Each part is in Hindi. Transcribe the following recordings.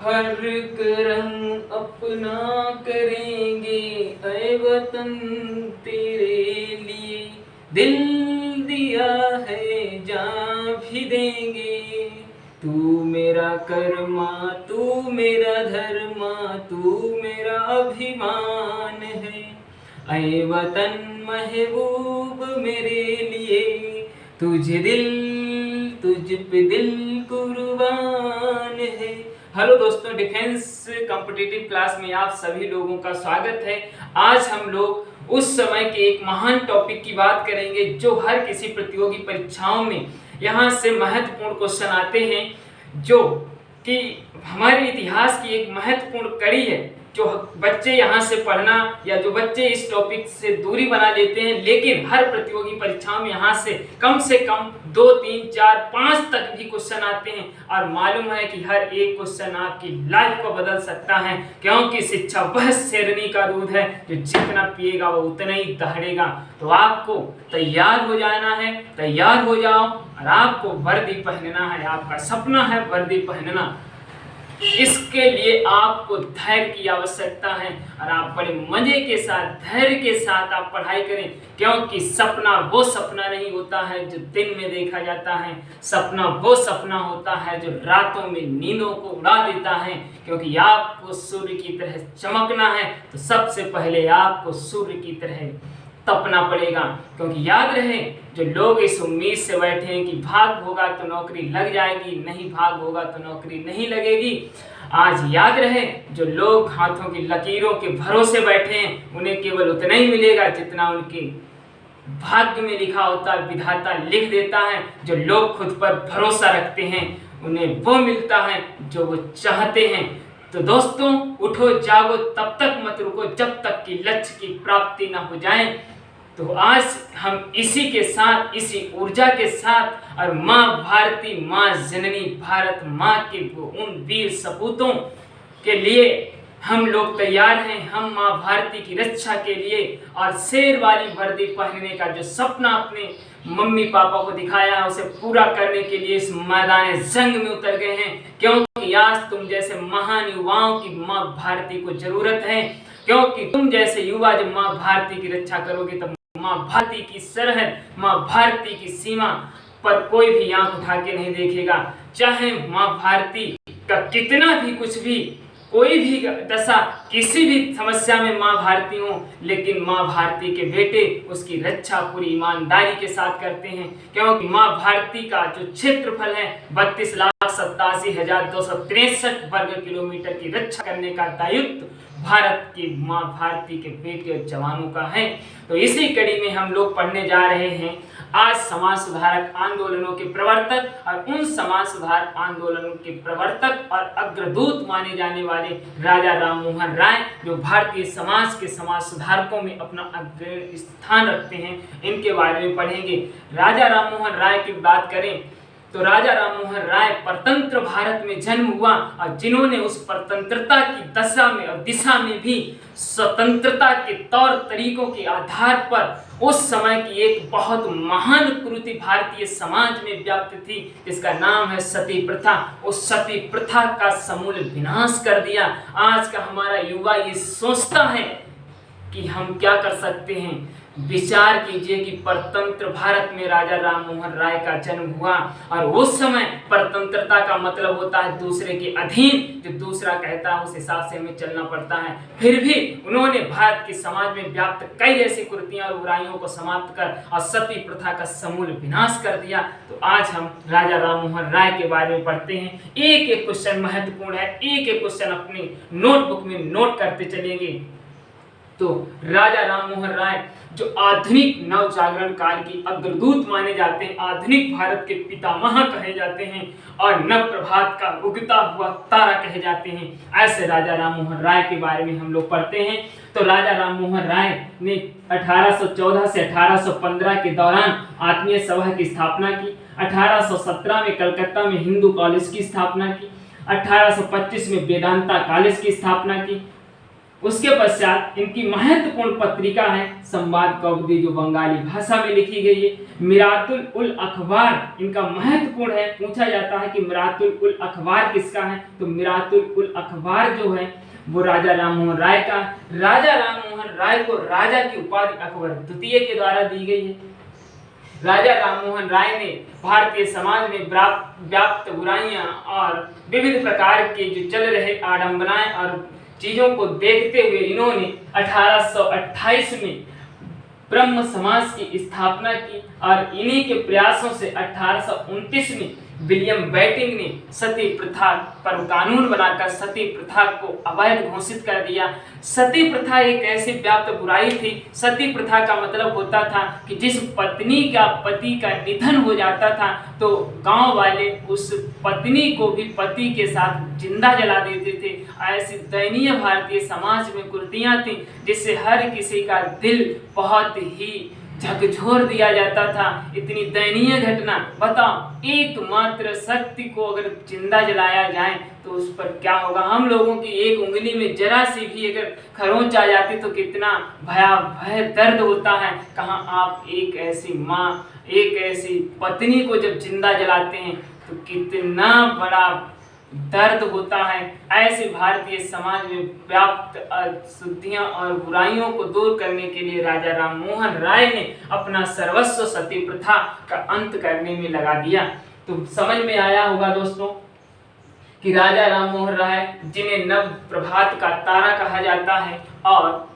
हर एक रंग अपना करेंगे ऐ वतन तेरे लिए, दिल दिया है जान भी देंगे। तू मेरा कर्मा, तू मेरा धर्मा, तू मेरा अभिमान है ऐ वतन महबूब मेरे लिए, तुझ पे दिल कुर्बान है। हेलो दोस्तों, डिफेंस कॉम्पिटिटिव क्लास में आप सभी लोगों का स्वागत है। आज हम लोग उस समय के एक महान टॉपिक की बात करेंगे जो हर किसी प्रतियोगी परीक्षाओं में यहाँ से महत्वपूर्ण क्वेश्चन आते हैं, जो कि हमारे इतिहास की एक महत्वपूर्ण कड़ी है। जो बच्चे यहाँ से पढ़ना या जो बच्चे इस टॉपिक से दूरी बना लेते हैं, लेकिन हर प्रतियोगी परीक्षाओं में यहाँ से कम 2, 3, 4, 5 तक भी क्वेश्चन आते हैं। और मालूम है कि हर एक क्वेश्चन आपकी लाइफ को बदल सकता है, क्योंकि शिक्षा वह शेरनी का दूध है जो जितना पिएगा वो उतना ही दहड़ेगा। तो आपको तैयार हो जाना है, तैयार हो जाओ और आपको वर्दी पहनना है। आपका सपना है वर्दी पहनना, इसके लिए आपको धैर्य की आवश्यकता है और आप बड़े मजे के साथ, धैर्य के साथ आप पढ़ाई करें, क्योंकि सपना वो सपना नहीं होता है जो दिन में देखा जाता है। सपना वो सपना होता है जो रातों में नींदों को उड़ा देता है। क्योंकि आपको सूर्य की तरह चमकना है तो सबसे पहले आपको सूर्य की तरह तपना पड़ेगा। क्योंकि याद रहे, जो लोग इस उम्मीद से बैठे हैं कि भाग होगा तो नौकरी लग जाएगी, नहीं भाग होगा तो नौकरी नहीं लगेगी, आज याद रहे, जो लोग हाथों की लकीरों के भरोसे बैठे हैं उन्हें केवल उतना ही मिलेगा जितना उनके भाग्य में लिखा होता है, विधाता लिख देता है। जो लोग खुद पर भरोसा रखते हैं उन्हें वो मिलता है जो वो चाहते हैं। तो दोस्तों, उठो जागो, तब तक मत रुको जब तक कि लक्ष्य की प्राप्ति ना हो जाए। तो आज हम इसी के साथ, इसी ऊर्जा के साथ और माँ भारती, माँ जननी भारत माँ के उन वीर सपूतों के लिए हम लोग तैयार हैं। हम माँ भारती की रक्षा के लिए और शेर वाली वर्दी पहनने का जो सपना अपने मम्मी पापा को दिखाया है उसे पूरा करने के लिए इस मैदान जंग में उतर गए हैं। क्योंकि आज तुम जैसे महान युवाओं की माँ भारती को जरूरत है। क्योंकि तुम जैसे युवा जब माँ भारती की रक्षा करोगे तब माँ भारती की सरहद, माँ भारती की सीमा पर कोई भी आंख उठा के नहीं देखेगा। चाहे माँ भारती का कितना भी कुछ भी, कोई भी दशा, किसी भी समस्या में माँ भारती हो, लेकिन माँ भारती के बेटे उसकी रक्षा पूरी ईमानदारी के साथ करते हैं। क्योंकि माँ भारती का जो क्षेत्रफल है 32,87,263 वर्ग किलोमीटर की रक्षा करने का दायित्व भारत की माँ भारती के बेटे और जवानों का है। तो इसी कड़ी में हम लोग पढ़ने जा रहे हैं आज समाज सुधारक आंदोलनों के प्रवर्तक और उन समाज सुधार आंदोलनों के प्रवर्तक और अग्रदूत माने जाने वाले राजा राममोहन राय, जो भारतीय समाज के समाज सुधारकों में अपना अग्रणी स्थान रखते हैं, इनके बारे में पढ़ेंगे। राजा राममोहन राय की बात करें तो राजा राममोहन राय परतंत्र भारत में जन्म हुआ और जिन्होंने उस परतंत्रता की दशा में और दिशा में भी स्वतंत्रता के तौर तरीकों के आधार पर उस समय की एक बहुत महान कृति भारतीय समाज में व्याप्त थी, जिसका नाम है सती प्रथा। उस सती प्रथा का समूल विनाश कर दिया। आज का हमारा युवा ये सोचता है कि हम क्या कर सकते हैं। विचार कीजिए कि परतंत्र भारत में राजा राममोहन राय का जन्म हुआ और उस समय परतंत्रता का मतलब होता है दूसरे के अधीन, जो दूसरा कहता है उस हिसाब से हमें चलना पड़ता है। फिर भी उन्होंने भारत के समाज में व्याप्त कई ऐसी कुरीतियां और बुराइयों को समाप्त कर और सती प्रथा का समूल विनाश कर दिया। तो आज हम राजा राममोहन राय के बारे में पढ़ते हैं। एक एक क्वेश्चन महत्वपूर्ण है, एक एक क्वेश्चन अपनी नोटबुक में नोट करते चलेंगे। तो राजा राममोहन राय जो आधुनिक नव जागरण काल की अग्रदूत माने जाते हैं, आधुनिक भारत के पितामह कहे जाते हैं और नव प्रभात का उगता हुआ तारा कहे जाते हैं, ऐसे राजा राममोहन राय के बारे में हम लोग पढ़ते हैं। तो राजा राममोहन राय ने 1814 से 1815 के दौरान आत्मीय सभा की स्थापना की। 1817 में कलकत्ता में हिंदू कॉलेज की स्थापना की। 1825 में वेदांता कॉलेज की स्थापना की। उसके पश्चात इनकी महत्वपूर्ण पत्रिका है संवाद कौमुदी, जो बंगाली भाषा में लिखी गई है। मिरातुल उल अखबार इनका महत्वपूर्ण है। पूछा जाता है कि मिरातुल उल अखबार किसका है, तो मिरातुल उल अखबार जो है वो राजा राममोहन राय का। राजा राममोहन राय को राजा की उपाधि अकबर द्वितीय के द्वारा दी गई है। राजा राममोहन राय ने भारतीय समाज में व्याप्त बुराइयां और विविध प्रकार के जो चल रहे आडंबराएं और चीजों को देखते हुए इन्होंने 1828 में ब्रह्म समाज की स्थापना की और इन्हीं के प्रयासों से 1829 में विलियम बेटिंग ने सती प्रथा पर कानून बनाकर सती प्रथा को अवैध घोषित कर दिया। सती प्रथा एक ऐसी व्याप्त बुराई थी। सती प्रथा का मतलब होता था कि जिस पत्नी का पति का निधन हो जाता था तो गांव वाले उस पत्नी को भी पति के साथ जिंदा जला देते थे। ऐसी दयनीय भारतीय समाज में कुरीतियां थी जिससे हर किसी का दिल बहुत ही झकझोर दिया जाता था। इतनी दयनीय घटना, बताओ, एकमात्र शक्ति को अगर जिंदा जलाया जाए तो उस पर क्या होगा। हम लोगों की एक उंगली में जरा सी भी अगर खरोंच आ जाती तो कितना भयावह दर्द होता है। कहाँ आप एक ऐसी माँ, एक ऐसी पत्नी को जब जिंदा जलाते हैं तो कितना बड़ा दर्द होता है। ऐसे भारतीय समाज में व्याप्त अशुद्धियां और बुराइयों को दूर करने के लिए राजा राममोहन राय ने अपना सर्वस्व सती प्रथा का अंत करने में लगा दिया। तो समझ में आया होगा दोस्तों कि राजा राममोहन राय, जिन्हें नव प्रभात का तारा कहा जाता है और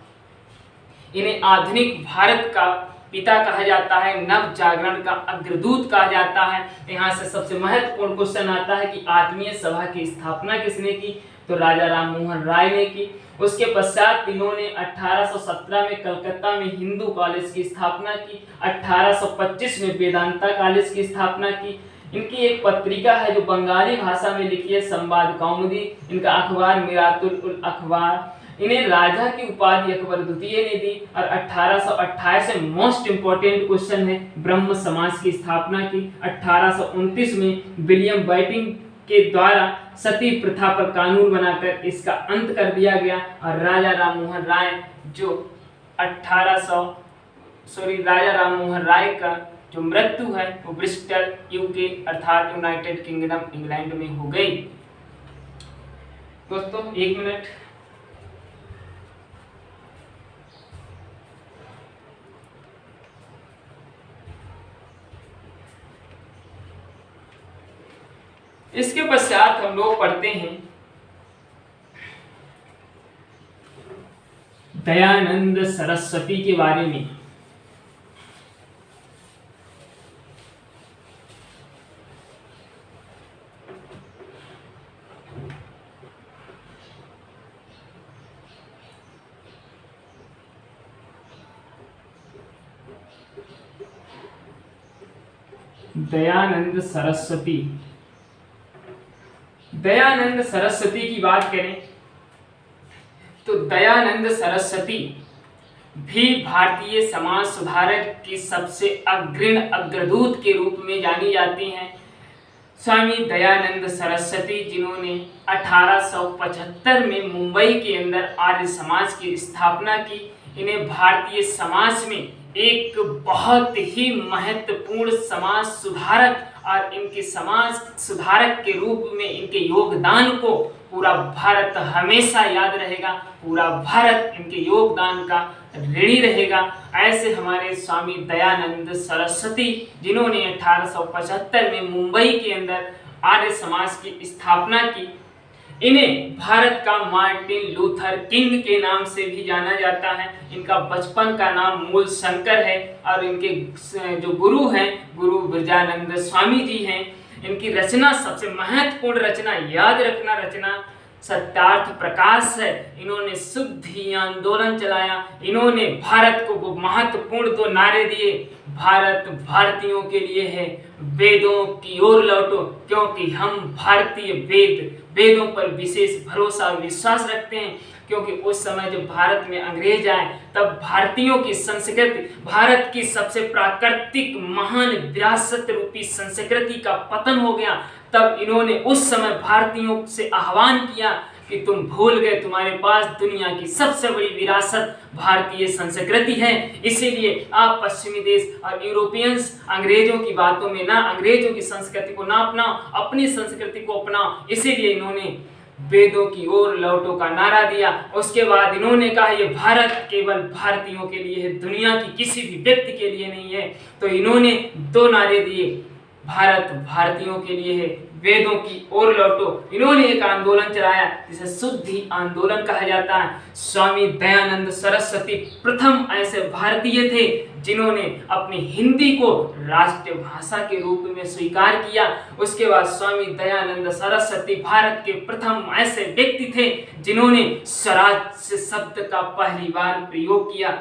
इन्हें आधुनिक भारत का पिता कहा जाता है, नव जागरण का अग्रदूत कहा जाता है। यहाँ से सबसे महत्वपूर्ण क्वेश्चन आता है कि आत्मीय सभा की स्थापना किसने की, तो राजा राममोहन राय ने की। उसके पश्चात इन्होंने 1817 में कलकत्ता में हिंदू कॉलेज की स्थापना की, 1825 में वेदांता कॉलेज की स्थापना की। इनकी एक पत्रिका है जो बंगाली भाषा में लिखी है, संवाद कौमुदी। इनका अखबार मिरातुल उल अखबार। इन्हें राजा की उपाधि अकबर द्वितीय ने दी। और 1828 से मोस्ट इंपोर्टेंट क्वेश्चन है, ब्रह्म समाज की स्थापना की 1829 में विलियम बेटिंग के द्वारा सती प्रथा पर कानून बनाकर इसका अंत कर दिया गया। और राजा राममोहन राय का जो मृत्यु है वो ब्रिस्टल यूके अर्थात यूनाइटेड किंगडम इंग्लैंड में हो गई। दोस्तों एक मिनट, इसके पश्चात हम लोग पढ़ते हैं दयानंद सरस्वती के बारे में। दयानंद सरस्वती की बात करें तो दयानंद सरस्वती भी भारतीय समाज सुधारक की सबसे अग्रणी अग्रदूत के रूप में जानी जाती हैं। स्वामी दयानंद सरस्वती, जिन्होंने 1875 में मुंबई के अंदर आर्य समाज की स्थापना की, इन्हें भारतीय समाज में एक बहुत ही महत्वपूर्ण समाज सुधारक और इनके समाज सुधारक के रूप में इनके योगदान को पूरा भारत हमेशा याद रहेगा। पूरा भारत इनके योगदान का ऋणी रहेगा। ऐसे हमारे स्वामी दयानंद सरस्वती, जिन्होंने 1875 में मुंबई के अंदर आर्य समाज की स्थापना की, इन्हें भारत का मार्टिन लूथर किंग के नाम से भी जाना जाता है। इनका बचपन का नाम मूल शंकर है और इनके जो गुरु हैं गुरु ब्रजानंद स्वामी जी हैं। इनकी रचना, सबसे महत्वपूर्ण रचना, याद रखना, रचना सत्यार्थ प्रकाश है। इन्होंने शुद्धि आंदोलन चलाया। इन्होंने भारत को वो महत्वपूर्ण दो नारे दिए, भारत भारतीयों के लिए है, वेदों की ओर लौटो, क्योंकि हम भारतीय वेदों पर विशेष भरोसा और विश्वास रखते हैं। क्योंकि उस समय जब भारत में अंग्रेज आए तब भारतीयों की संस्कृति, भारत की सबसे प्राकृतिक महान विरासत रूपी संस्कृति का पतन हो गया। तब इन्होंने उस समय भारतीयों से आह्वान किया कि तुम भूल गए तुम्हारे पास दुनिया की सबसे बड़ी विरासत भारतीय संस्कृति है, इसीलिए आप पश्चिमी देश और यूरोपियंस अंग्रेजों की बातों में ना, अंग्रेजों की संस्कृति को ना अपनाओ, अपनी संस्कृति को अपनाओ। इसीलिए इन्होंने वेदों की ओर लौटो का नारा दिया। उसके बाद इन्होंने कहा ये भारत केवल भारतीयों के लिए है, दुनिया की किसी भी व्यक्ति के लिए नहीं है। तो इन्होंने दो नारे दिए, भारत भारतीयों के लिए है, वेदों की ओर लौटो। इन्होंने एक आंदोलन चलाया जिसे शुद्धि आंदोलन कहा जाता है। स्वामी दयानंद सरस्वती प्रथम ऐसे भारतीय थे जिन्होंने अपनी हिंदी को राष्ट्रीय भाषा के रूप में स्वीकार किया। उसके बाद स्वामी दयानंद सरस्वती भारत के प्रथम ऐसे व्यक्ति थे जिन्होंने स्वराज शब्द का पहली बार प्रयोग किया।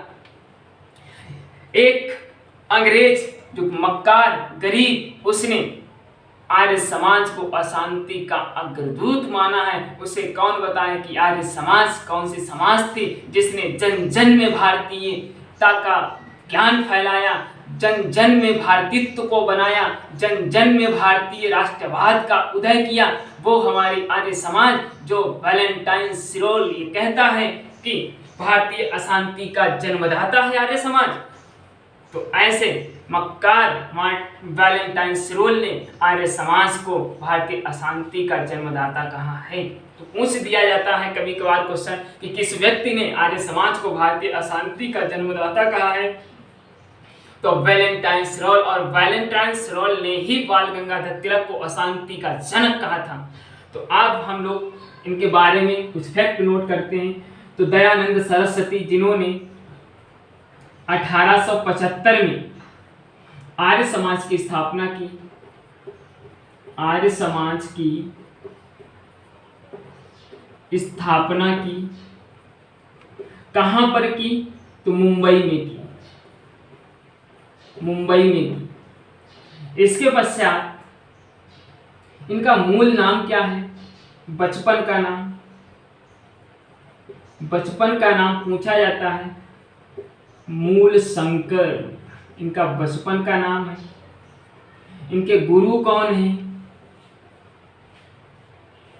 एक अंग्रेज जो मक्कार गरीब, उसने आर्य समाज को अशांति का अग्रदूत माना है। उसे कौन बताए कि आर्य समाज कौन सी समाज थी जिसने जन जन में भारतीयता का ज्ञान फैलाया, जन जन में भारतीयत्व को बनाया, जन जन में भारतीय राष्ट्रवाद का उदय किया। वो हमारी आर्य समाज जो वैलेंटाइन सिरोल ये कहता है कि भारतीय अशांति का जन्मदाता है आर्य समाज। तो ऐसे मक्कार वैलेंटाइन सिरोल ने आर्य समाज को भारतीय अशांति का जन्मदाता कहा है। तो पूछ दिया जाता है कभी कभार क्वेश्चन कि किस व्यक्ति ने आर्य समाज को भारतीय अशांति का जन्मदाता कहा है, तो वैलेंटाइन सिरोल, और वैलेंटाइन सिरोल ने ही बाल गंगाधर तिलक को अशांति का जनक कहा था। तो अब हम लोग इनके बारे में कुछ फैक्ट नोट करते हैं। तो दयानंद सरस्वती जिन्होंने 1875 में आर्य समाज की स्थापना की, आर्य समाज की स्थापना की, कहां पर की, तो मुंबई में की, मुंबई में की। इसके पश्चात इनका मूल नाम क्या है, बचपन का नाम, बचपन का नाम पूछा जाता है मूल शंकर, इनका बचपन का नाम है। इनके गुरु कौन है,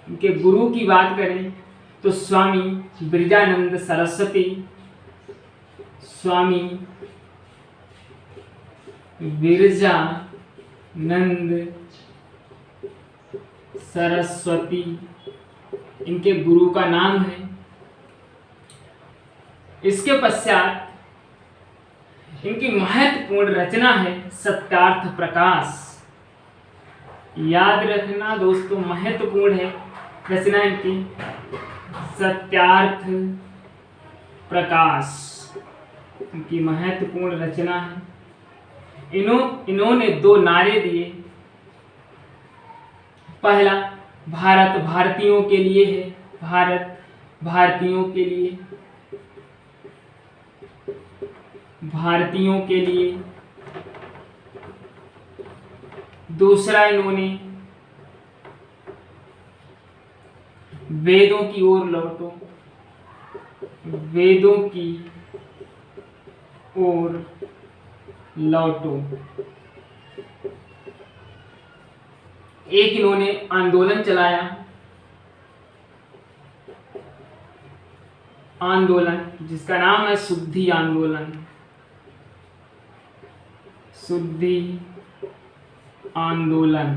इनके गुरु की बात करें तो स्वामी ब्रजानंद सरस्वती, स्वामी बिरजानंद सरस्वती इनके गुरु का नाम है। इसके पश्चात इनकी महत्वपूर्ण रचना है सत्यार्थ प्रकाश। याद रखना दोस्तों, महत्वपूर्ण है रचना इनकी सत्यार्थ प्रकाश, इनकी महत्वपूर्ण रचना है। इन्होंने दो नारे दिए। पहला, भारत भारतीयों के लिए है, भारत भारतीयों के लिए, भारतीयों के लिए। दूसरा, इन्होंने वेदों की ओर लौटो, वेदों की ओर लौटो। एक इन्होंने आंदोलन चलाया, आंदोलन जिसका नाम है शुद्धि आंदोलन, शुद्धि आंदोलन।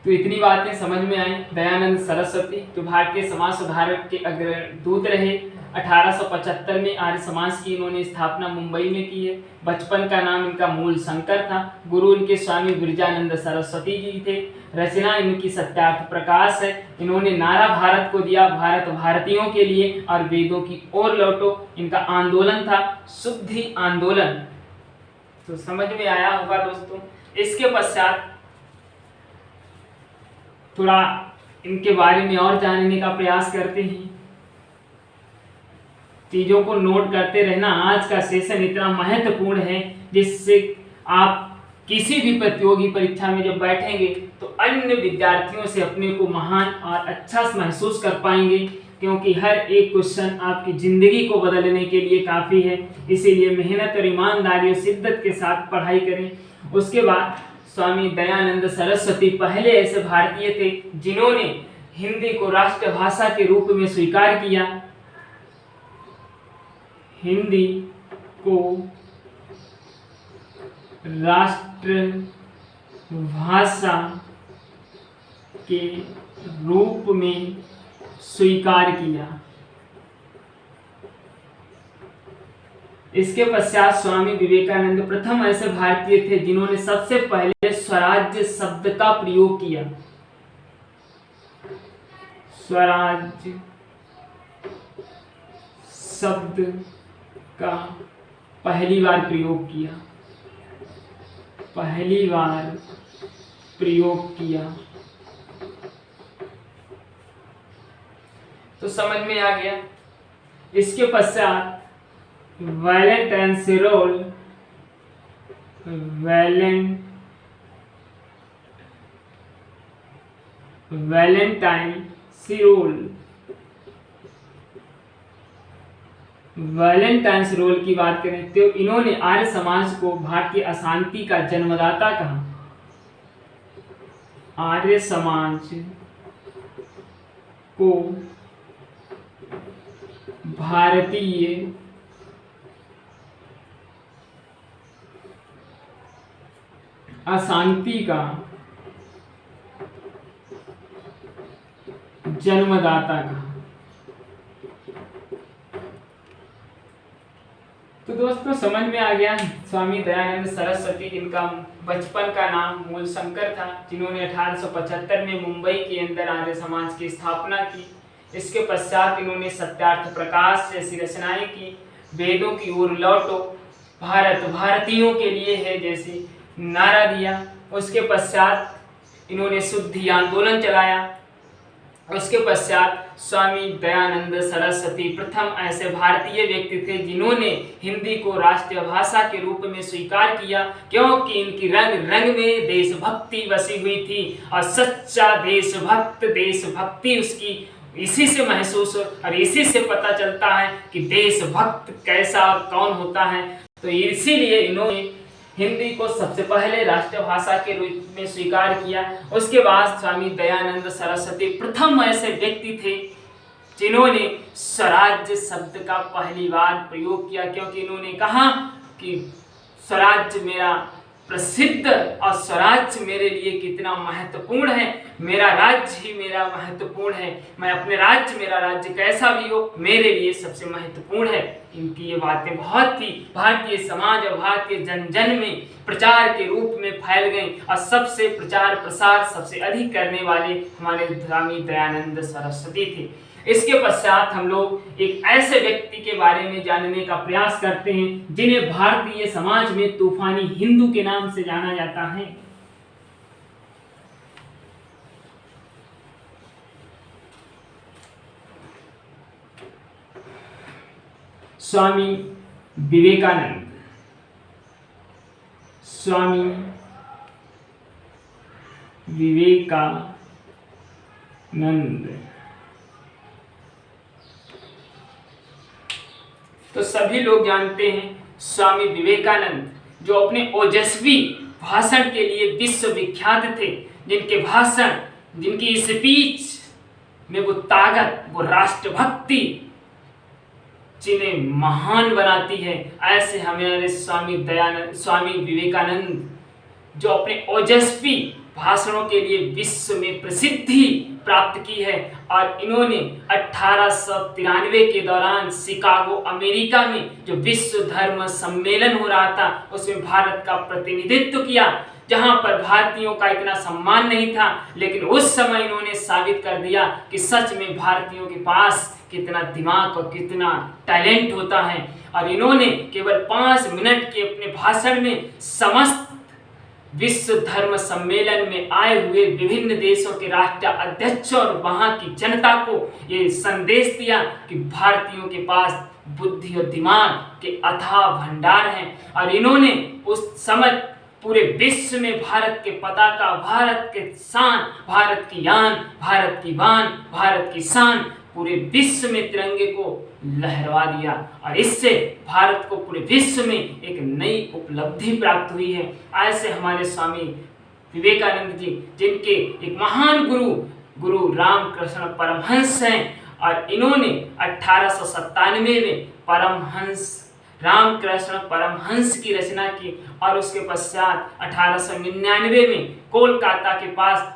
तो इतनी बातें समझ में आई। दयानंद सरस्वती तो भारतीय समाज सुधारक के अग्रदूत रहे। 1875 में आर्य समाज की इन्होंने स्थापना मुंबई में की है। बचपन का नाम इनका मूल शंकर था। गुरु इनके स्वामी ब्रजानंद सरस्वती जी थे। रचना इनकी सत्यार्थ प्रकाश है। इन्होंने नारा भारत को दिया, भारत भारतीयों के लिए, और वेदों की ओर लौटो। इनका आंदोलन था शुद्धि आंदोलन। तो समझ में आया होगा दोस्तों। इसके पश्चात थोड़ा इनके बारे में और जानने का प्रयास करते हैं। चीजों को नोट करते रहना। आज का सेशन इतना महत्वपूर्ण है जिससे आप किसी भी प्रतियोगी परीक्षा में जब बैठेंगे तो अन्य विद्यार्थियों से अपने को महान और अच्छा महसूस कर पाएंगे। क्योंकि हर एक क्वेश्चन आपकी ज़िंदगी को बदलने के लिए काफ़ी है। इसीलिए मेहनत और ईमानदारी और शिद्दत के साथ पढ़ाई करें। उसके बाद स्वामी दयानंद सरस्वती पहले ऐसे भारतीय थे जिन्होंने हिंदी को राष्ट्रभाषा के रूप में स्वीकार किया। हिंदी को राष्ट्रभाषा के रूप में स्वीकार किया। इसके पश्चात स्वामी विवेकानंद प्रथम ऐसे भारतीय थे जिन्होंने सबसे पहले स्वराज्य शब्द का प्रयोग किया। स्वराज्य शब्द का पहली बार प्रयोग किया। तो समझ में आ गया। इसके पश्चात वैलेंटाइन सिरोल की बात करें तो इन्होंने आर्य समाज को भारतीय अशांति का जन्मदाता कहा। आर्य समाज को भारतीय अशांति का जन्मदाता कहा। तो दोस्तों समझ में आ गया। स्वामी दयानंद सरस्वती जिनका बचपन का नाम मूलशंकर था, जिन्होंने 1875 में मुंबई के अंदर आर्य समाज की स्थापना की। इसके पश्चात इन्होंने सत्यार्थ प्रकाश जैसी रचनाएं की। वेदों की ओर लौटो, भारत भारतीयों के लिए है जैसी नारा दिया। उसके पश्चात इन्होंने शुद्धि आंदोलन चलाया। उसके पश्चात स्वामी दयानंद सरस्वती प्रथम ऐसे भारतीय व्यक्ति थे जिन्होंने हिंदी को राष्ट्रीय भाषा के रूप में स्वीकार किया, क्योंकि इनकी रंग रंग में देशभक्ति बसी हुई थी और सच्चा देशभक्ति उसकी इसी से महसूस और इसी से पता चलता है कि देशभक्त कैसा और कौन होता है। तो इसीलिए इन्होंने हिंदी को सबसे पहले राष्ट्रभाषा के रूप में स्वीकार किया। उसके बाद स्वामी दयानंद सरस्वती प्रथम ऐसे व्यक्ति थे जिन्होंने स्वराज्य शब्द का पहली बार प्रयोग किया, क्योंकि इन्होंने कहा कि स्वराज्य मेरा प्रसिद्ध और स्वराज्य मेरे लिए कितना महत्वपूर्ण है। मेरा राज्य ही मेरा महत्वपूर्ण है। मैं अपने राज्य, मेरा राज्य कैसा भी हो, मेरे लिए सबसे महत्वपूर्ण है। इनकी ये बातें बहुत थी, भारतीय समाज और भारतीय जन जन में प्रचार के रूप में फैल गई और सबसे प्रचार प्रसार सबसे अधिक करने वाले हमारे स्वामी दयानंद सरस्वती थे। इसके पश्चात हम लोग एक ऐसे व्यक्ति के बारे में जानने का प्रयास करते हैं जिन्हें भारतीय समाज में तूफानी हिंदू के नाम से जाना जाता है। स्वामी विवेकानंद। स्वामी विवेकानंद तो सभी लोग जानते हैं स्वामी विवेकानंद, जो अपने ओजस्वी भाषण के लिए विश्वविख्यात थे, जिनके भाषण, जिनकी स्पीच में वो ताकत, वो राष्ट्रभक्ति जिन्हें महान बनाती है, ऐसे हमारे स्वामी विवेकानंद जो अपने ओजस्वी भाषणों के लिए विश्व में प्रसिद्धि प्राप्त की है। और इन्होंने 1893 के दौरान शिकागो अमेरिका में जो विश्व धर्म सम्मेलन हो रहा था उसमें भारत का प्रतिनिधित्व किया, जहां पर भारतीयों का इतना सम्मान नहीं था, लेकिन उस समय इन्होंने साबित कर दिया कि सच में भारतीयों के पास कितना दिमाग और कितना टैलेंट होता है। और इन्होंने केवल 5 मिनट के अपने भाषण में समस्त विश्व धर्म सम्मेलन में आए हुए विभिन्न देशों के राष्ट्र अध्यक्षों और वहां की जनता को ये संदेश दिया कि भारतीयों के पास बुद्धि और दिमाग के अथाह भंडार हैं। और इन्होंने उस समय पूरे विश्व में भारत के पताका, भारत के शान, भारत की यान, भारत की बान, भारत की शान पूरे विश्व में तिरंगे को लहरा दिया और इससे भारत को पूरे विश्व में एक नई उपलब्धि प्राप्त हुई है। ऐसे हमारे स्वामी विवेकानंद जी, जिनके एक महान गुरु रामकृष्ण परमहंस हैं, और इन्होंने 1897 में परमहंस रामकृष्ण परमहंस की रचना की और उसके पश्चात 1899 में कोलकाता के पास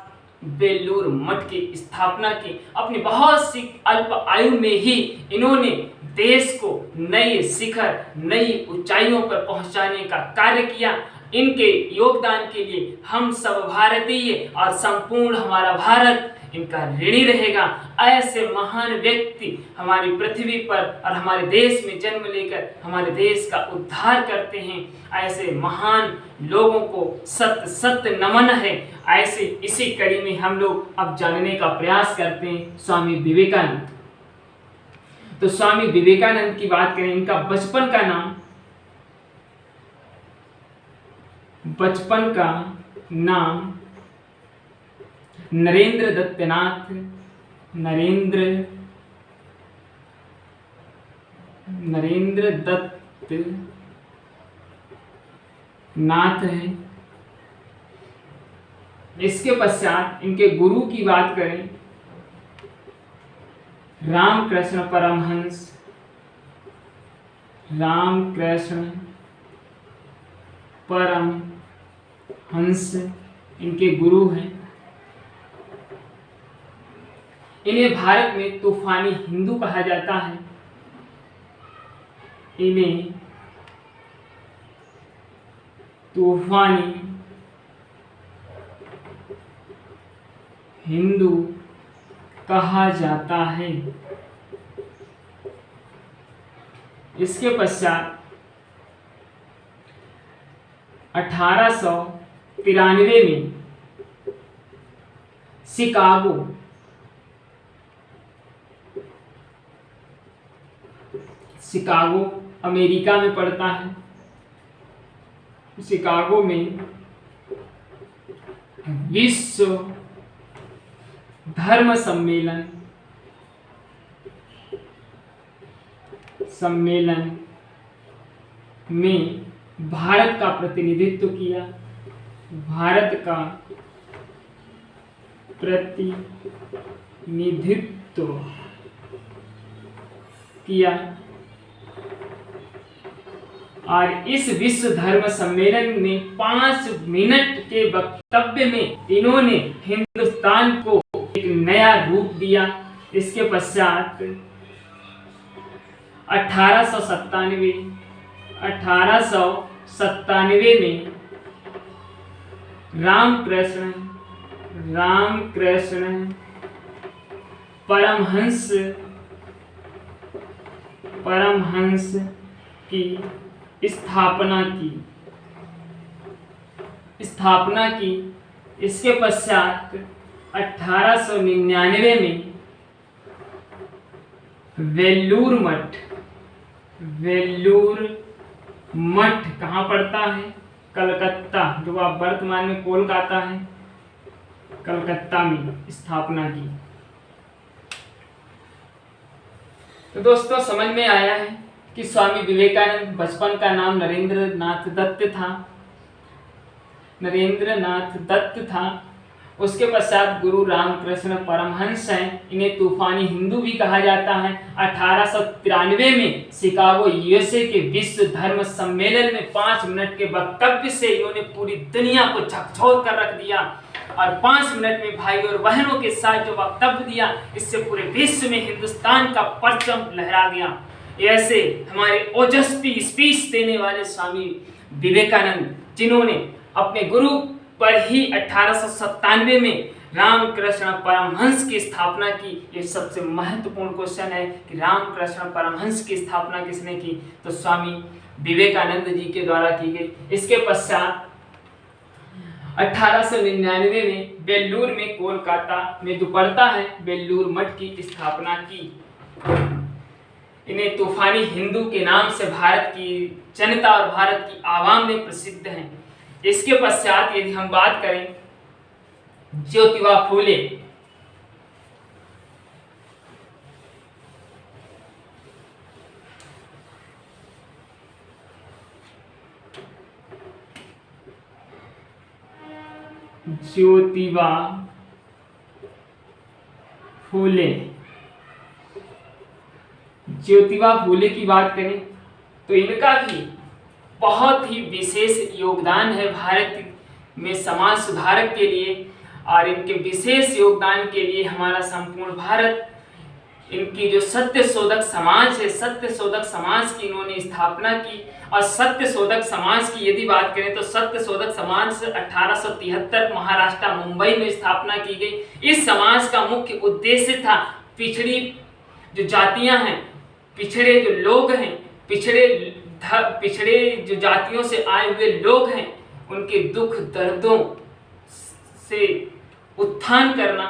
बेलूर मठ की स्थापना की। अपनी बहुत सी अल्प आयु में ही इन्होंने देश को नए शिखर, नई ऊंचाइयों पर पहुंचाने का कार्य किया। इनके योगदान के लिए हम सब भारतीय और संपूर्ण हमारा भारत इनका ऋणी रहेगा। ऐसे महान व्यक्ति हमारी पृथ्वी पर और हमारे देश में जन्म लेकर हमारे देश का उद्धार करते हैं। ऐसे महान लोगों को सत सत नमन है। ऐसे इसी कड़ी में हम लोग अब जानने का प्रयास करते हैं स्वामी विवेकानंद। तो स्वामी विवेकानंद की बात करें, इनका बचपन का नाम नरेंद्र दत्त नाथ है। इसके पश्चात इनके गुरु की बात करें, रामकृष्ण परमहंस इनके गुरु हैं। इन्हें भारत में तूफानी हिंदू कहा जाता है। इन्हें तूफानी हिंदू कहा जाता है। इसके पश्चात 1893 में शिकागो अमेरिका में पड़ता है। शिकागो में विश्व धर्म सम्मेलन में भारत का प्रतिनिधित्व किया। और इस विश्व धर्म सम्मेलन में 5 मिनट के वक्तव्य में इन्होंने हिंदुस्तान को एक नया रूप दिया। इसके पश्चात 1897 में रामकृष्ण परमहंस की स्थापना की। इसके पश्चात 1899 में वेल्लूर मठ कहाँ पड़ता है? कलकत्ता, जो आप वर्तमान में कोलकाता है, कलकत्ता में स्थापना की। तो दोस्तों समझ में आया है कि स्वामी विवेकानंद बचपन का नाम नरेंद्रनाथ दत्त था। उसके पश्चात गुरु रामकृष्ण परमहंस हैं। इन्हें तूफानी हिंदू भी कहा जाता है। 1893 में शिकागो यूएसए के विश्व धर्म सम्मेलन में 5 मिनट के वक्तव्य से इन्होंने पूरी दुनिया को झकझोर कर रख दिया। और 5 मिनट में भाई और बहनों के साथ जो वक्तव्य दिया, इससे पूरे विश्व में हिंदुस्तान का परचम लहरा गया। ऐसे हमारे ओजस्वी स्पीच देने वाले स्वामी विवेकानंद, जिन्होंने अपने गुरु पर ही 1897 में रामकृष्ण परमहंस की स्थापना की। ये सबसे महत्वपूर्ण क्वेश्चन है कि रामकृष्ण परमहंस की स्थापना किसने की? तो स्वामी विवेकानंद जी के द्वारा की गई। इसके पश्चात 1899 में बेल्लूर में, कोलकाता में जो पड़ता है, बेल्लूर मठ की स्थापना की। इन्हें तूफानी हिंदू के नाम से भारत की जनता और भारत की आवाम में प्रसिद्ध हैं। इसके पश्चात यदि हम बात करें ज्योतिबा ज्योतिबा फूले। ज्योतिबा फूले की बात करें तो इनका भी बहुत ही विशेष योगदान है भारत में समाज सुधारक के लिए, और इनके विशेष योगदान के लिए हमारा संपूर्ण भारत, इनकी जो सत्य शोधक समाज है, सत्य शोधक समाज की इन्होंने स्थापना की। और सत्य शोधक समाज की यदि बात करें तो सत्य शोधक समाज 1873 महाराष्ट्र मुंबई में स्थापना की गई। इस समाज का मुख्य उद्देश्य था पिछड़ी जो जातियां हैं, पिछड़े जो लोग हैं, पिछड़े जो जातियों से आए हुए लोग हैं, उनके दुख दर्दों से उत्थान करना।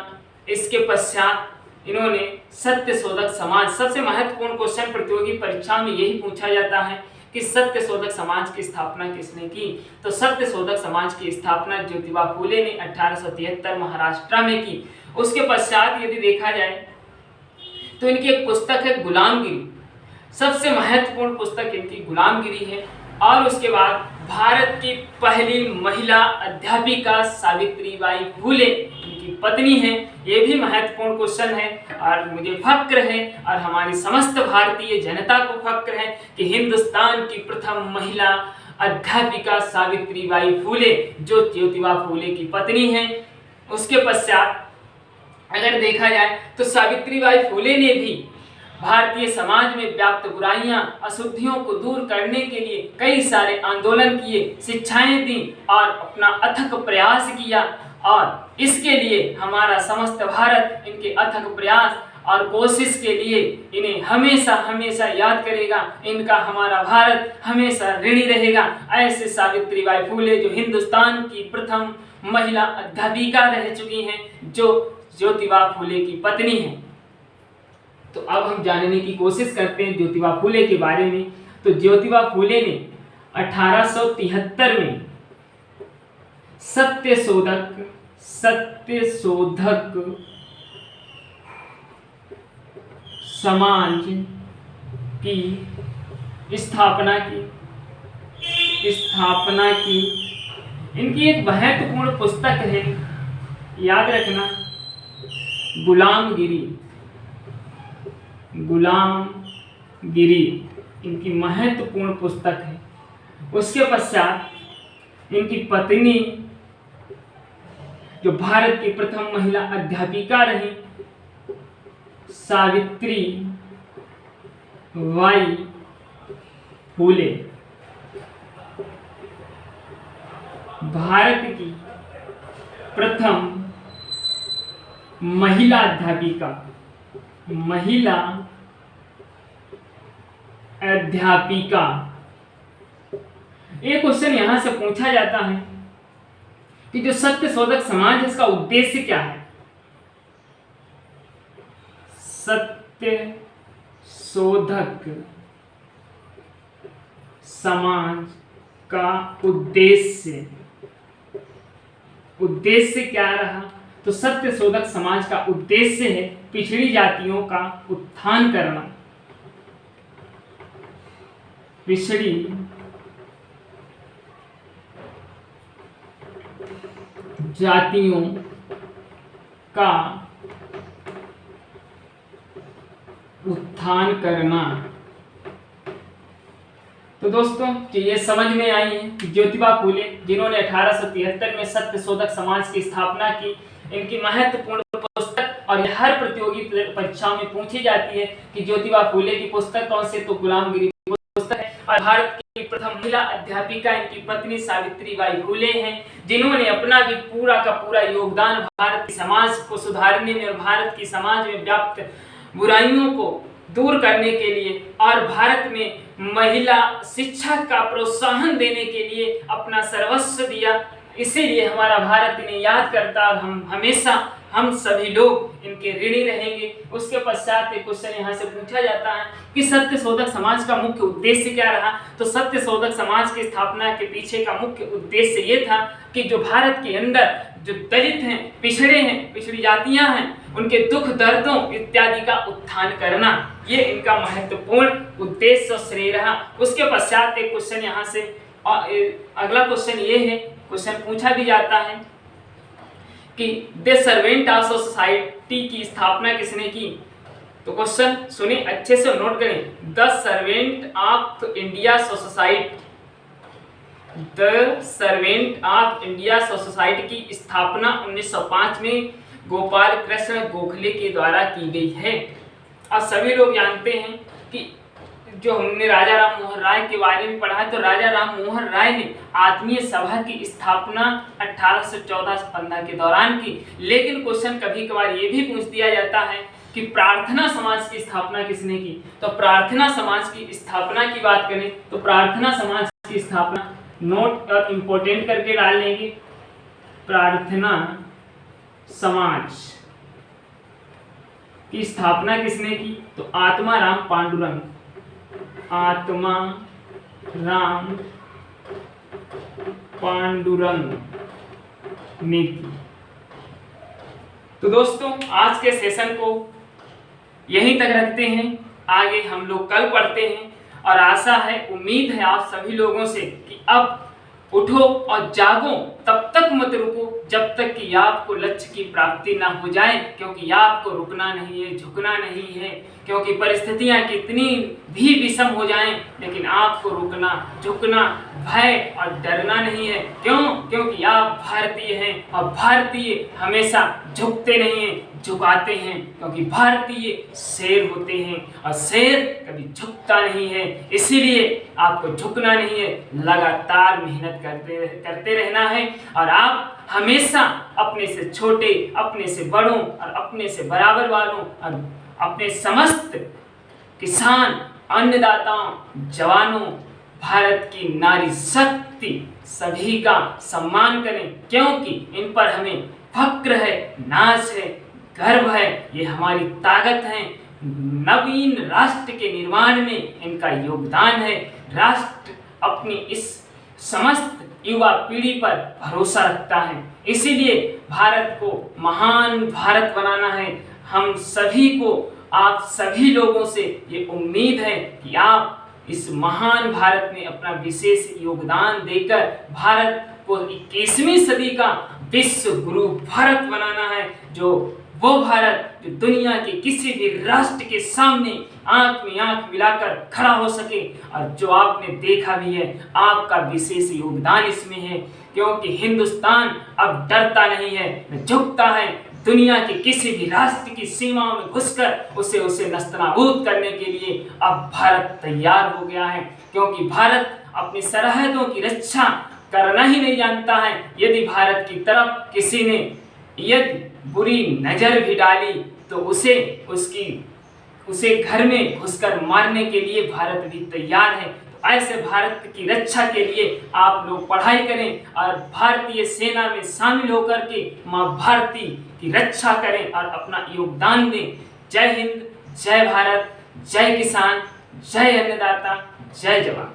इसके पश्चात इन्होंने सत्य शोधक समाज, सबसे महत्वपूर्ण क्वेश्चन प्रतियोगी परीक्षा में यही पूछा जाता है कि सत्य शोधक समाज की स्थापना किसने की। तो सत्य शोधक समाज की स्थापना ज्योतिबा फूले ने 1873 महाराष्ट्र में की। उसके पश्चात यदि देखा जाए तो इनकी एक पुस्तक है गुलामगिरी, सबसे महत्वपूर्ण पुस्तक इनकी गुलामगिरी है। और उसके बाद भारत की पहली महिला अध्यापिका सावित्रीबाई फूले इनकी पत्नी है। ये भी महत्वपूर्ण क्वेश्चन है और मुझे फक्र है और हमारी समस्त भारतीय जनता को फक्र है कि हिंदुस्तान की प्रथम महिला अध्यापिका सावित्रीबाई फूले जो ज्योतिबा फूले की पत्नी है। उसके पश्चात अगर देखा जाए तो सावित्रीबाई फूले ने भी भारतीय समाज में व्याप्त बुराइयां, अशुद्धियों को दूर करने के लिए कई सारे आंदोलन किए, शिक्षाएं दी और अपना अथक प्रयास किया। और इसके लिए हमारा समस्त भारत इनके अथक प्रयास और कोशिश के लिए इन्हें हमेशा हमेशा याद करेगा। इनका हमारा भारत हमेशा ऋणी रहेगा। ऐसे सावित्रीबाई फूले जो हिंदुस्तान की प्रथम महिला अध्यापिका रह चुकी हैं, जो ज्योतिबा फूले की पत्नी है। तो अब हम जानने की कोशिश करते हैं ज्योतिबा फूले के बारे में। तो ज्योतिबा फूले ने 1873 में सत्य शोधक समाज की स्थापना की। इनकी एक महत्वपूर्ण पुस्तक है, याद रखना, गुलामगिरी इनकी महत्वपूर्ण पुस्तक है। उसके पश्चात इनकी पत्नी जो भारत की प्रथम महिला अध्यापिका रही, सावित्रीबाई फूले, भारत की प्रथम महिला अध्यापिका, एक क्वेश्चन यहां से पूछा जाता है कि जो सत्य शोधक समाज है इसका उद्देश्य क्या है। सत्य शोधक समाज का उद्देश्य क्या रहा। तो सत्य शोधक समाज का उद्देश्य है पिछड़ी जातियों का उत्थान करना, पिछड़ी जातियों का उत्थान करना। तो दोस्तों ये समझ में आई है कि ज्योतिबा फूले जिन्होंने 1873 में सत्य शोधक समाज की स्थापना की, इनकी महत्वपूर्ण पुस्तक, और हर प्रतियोगी परीक्षा में पूछी जाती है कि ज्योतिबा फूले की पुस्तक कौन सी, तो गुलामगिरी पुस्तक है। और भारत की प्रथम महिला अध्यापिका इनकी पत्नी सावित्रीबाई फूले हैं, जिन्होंने अपना भी पूरा का पूरा योगदान भारत के समाज को सुधारने में और भारत की समाज में व्याप्त बुराइयों को दूर करने के लिए और भारत में महिला शिक्षा का प्रोत्साहन देने के लिए अपना सर्वस्व दिया। इसीलिए हमारा भारत इन्हें याद करता और हम सभी लोग इनके ऋणी रहेंगे। उसके पश्चात एक क्वेश्चन यहाँ से पूछा जाता है कि सत्य शोधक समाज का मुख्य उद्देश्य क्या रहा। तो सत्य शोधक समाज की स्थापना के पीछे का मुख्य उद्देश्य ये था कि जो भारत के अंदर जो दलित हैं, पिछड़ी जातियां हैं, उनके दुख दर्दों इत्यादि का उत्थान करना, ये इनका महत्वपूर्ण उद्देश्य और श्रेय रहा। उसके पश्चात एक क्वेश्चन यहाँ से, अगला क्वेश्चन ये है, क्वेश्चन पूछा भी जाता है कि द सर्वेंट ऑफ सोसाइटी की स्थापना किसने की? तो क्वेश्चन सुने अच्छे से, नोट करें। The servant of India society, the servant of India society की स्थापना 1905 में गोपाल कृष्ण गोखले के द्वारा की गई है। अब सभी लोग जानते हैं कि जो हमने राजा राम मोहन राय के बारे में पढ़ा है, तो राजा राम मोहन राय ने आत्मीय सभा की स्थापना 1814-15 के दौरान की। लेकिन क्वेश्चन कभी कभार ये भी पूछ दिया जाता है कि प्रार्थना समाज की स्थापना किसने की? तो प्रार्थना समाज की स्थापना की बात करें तो प्रार्थना समाज की स्थापना नोट और इम्पोर्टेंट करके डाल लेंगे। प्रार्थना समाज की स्थापना किसने की? तो आत्माराम पांडुरंग, आत्माराम पांडुरंग ने की। तो दोस्तों आज के सेशन को यहीं तक रखते हैं, आगे हम लोग कल पढ़ते हैं। और आशा है, उम्मीद है आप सभी लोगों से कि अब उठो और जागो, तब तक मत रुको जब तक कि आपको लक्ष्य की प्राप्ति ना हो जाए, क्योंकि आपको रुकना नहीं है, झुकना नहीं है। क्योंकि परिस्थितियां कितनी भी विषम हो जाएं, लेकिन आपको रुकना, झुकना, भय और डरना नहीं है। क्यों? क्योंकि आप भारतीय हैं और भारतीय हमेशा झुकते नहीं हैं, झुकाते हैं। क्योंकि भारतीय शेर होते हैं और शेर कभी झुकता नहीं है। इसीलिए आपको झुकना नहीं है, लगातार मेहनत करते रहना है। और आप हमेशा अपने से छोटे, अपने से बड़ों और अपने से बराबर वालों और अपने समस्त किसान, अन्नदाताओं, जवानों, भारत की नारी शक्ति सभी का सम्मान करें, क्योंकि इन पर हमें फक्र है, नाज है, गर्व है। ये हमारी ताकत है। नवीन राष्ट्र के निर्माण में इनका योगदान है। राष्ट्र अपनी इस समस्त युवा पीढ़ी पर भरोसा रखता है। इसीलिए भारत को महान भारत बनाना है। हम सभी को, आप सभी लोगों से ये उम्मीद है कि आप इस महान भारत में अपना विशेष योगदान देकर भारत को 21वीं सदी का विश्व गुरु भारत बनाना है। जो वो भारत जो दुनिया के किसी भी राष्ट्र के सामने आंख में आंख मिलाकर खड़ा हो सके। और जो आपने देखा भी है, आपका विशेष योगदान इसमें है। क्योंकि हिंदुस्तान अब डरता नहीं है, झुकता है। दुनिया के किसी भी राष्ट्र की सीमाओं में घुसकर उसे नस्तनाबूद करने के लिए अब भारत तैयार हो गया है। क्योंकि भारत अपनी सरहदों की रक्षा करना ही नहीं जानता है। यदि भारत की तरफ किसी ने यदि बुरी नजर भी डाली तो उसे घर में घुसकर मारने के लिए भारत भी तैयार है। तो ऐसे भारत की रक्षा के लिए आप लोग पढ़ाई करें और भारतीय सेना में शामिल होकर के मां भारती की रक्षा करें और अपना योगदान दें। जय हिंद, जय भारत, जय किसान, जय अन्नदाता, जय जवान।